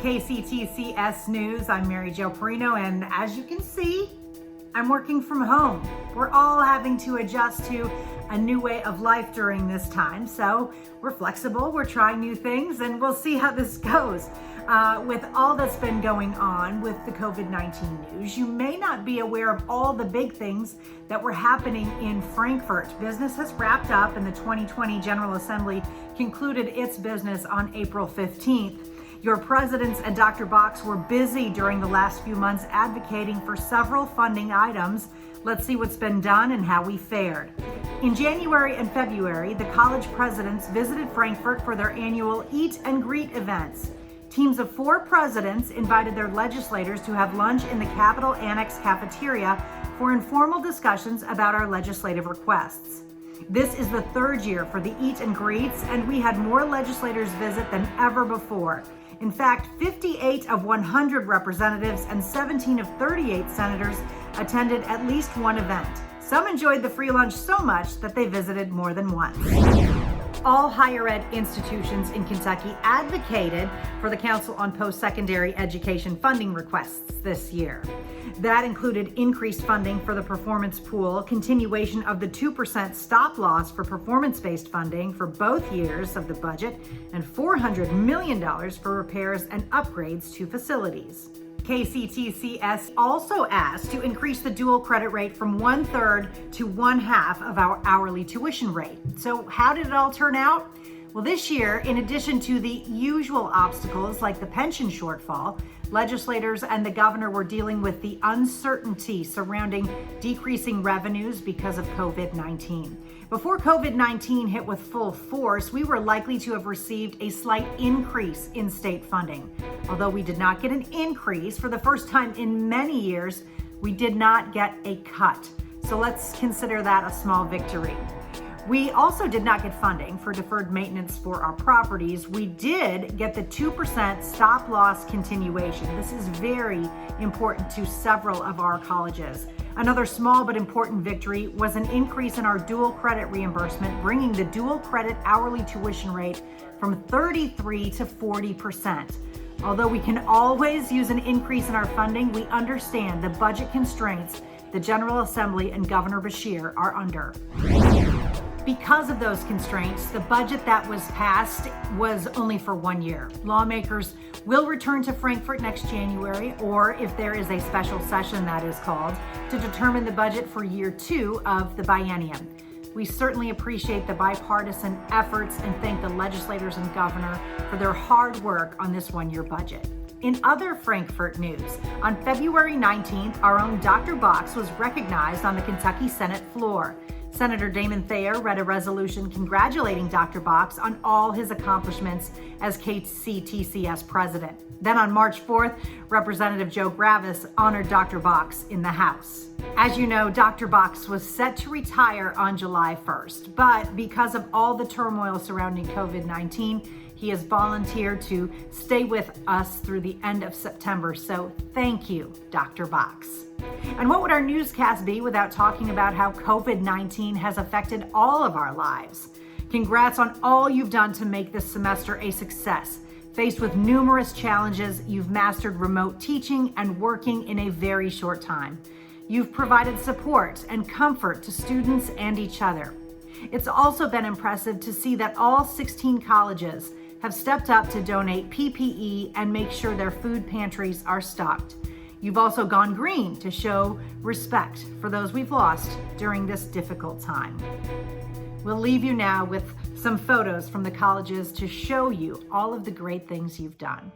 KCTCS News. I'm Mary Jo Perino, and as you can see, I'm working from home. We're all having to adjust to a new way of life during this time, so we're flexible, we're trying new things, and we'll see how this goes. With all that's been going on with the COVID-19 news, you may not be aware of all the big things that were happening in Frankfort. Business has wrapped up, and the 2020 General Assembly concluded its business on April 15th. Your presidents and Dr. Box were busy during the last few months advocating for several funding items. Let's see what's been done and how we fared. In January and February, the college presidents visited Frankfort for their annual Eat and Greet events. Teams of 4 presidents invited their legislators to have lunch in the Capitol Annex cafeteria for informal discussions about our legislative requests. This is the 3rd year for the Eat and Greets, and we had more legislators visit than ever before. In fact, 58 of 100 representatives and 17 of 38 senators attended at least one event. Some enjoyed the free lunch so much that they visited more than once. All higher ed institutions in Kentucky advocated for the Council on Post-Secondary Education funding requests this year. That included increased funding for the performance pool, continuation of the 2% stop loss for performance-based funding for both years of the budget, and $400 million for repairs and upgrades to facilities. KCTCS also asked to increase the dual credit rate from 1/3 to 1/2 of our hourly tuition rate. So how did it all turn out? Well, this year, in addition to the usual obstacles like the pension shortfall, legislators and the governor were dealing with the uncertainty surrounding decreasing revenues because of COVID-19. Before COVID-19 hit with full force, we were likely to have received a slight increase in state funding. Although we did not get an increase for the first time in many years, we did not get a cut. So let's consider that a small victory. We also did not get funding for deferred maintenance for our properties. We did get the 2% stop loss continuation. This is very important to several of our colleges. Another small but important victory was an increase in our dual credit reimbursement, bringing the dual credit hourly tuition rate from 33% to 40%. Although we can always use an increase in our funding, we understand the budget constraints the General Assembly and Governor Beshear are under. Because of those constraints, the budget that was passed was only for 1 year. Lawmakers will return to Frankfort next January, or if there is a special session that is called, to determine the budget for year 2 of the biennium. We certainly appreciate the bipartisan efforts and thank the legislators and governor for their hard work on this 1-year budget. In other Frankfort news, on February 19th, our own Dr. Box was recognized on the Kentucky Senate floor. Senator Damon Thayer read a resolution congratulating Dr. Box on all his accomplishments as KCTCS president. Then on March 4th, Representative Joe Gravis honored Dr. Box in the House. As you know, Dr. Box was set to retire on July 1st, but because of all the turmoil surrounding COVID-19, he has volunteered to stay with us through the end of September. So thank you, Dr. Box. And what would our newscast be without talking about how COVID-19 has affected all of our lives? Congrats on all you've done to make this semester a success. Faced with numerous challenges, you've mastered remote teaching and working in a very short time. You've provided support and comfort to students and each other. It's also been impressive to see that all 16 colleges have stepped up to donate PPE and make sure their food pantries are stocked. You've also gone green to show respect for those we've lost during this difficult time. We'll leave you now with some photos from the colleges to show you all of the great things you've done.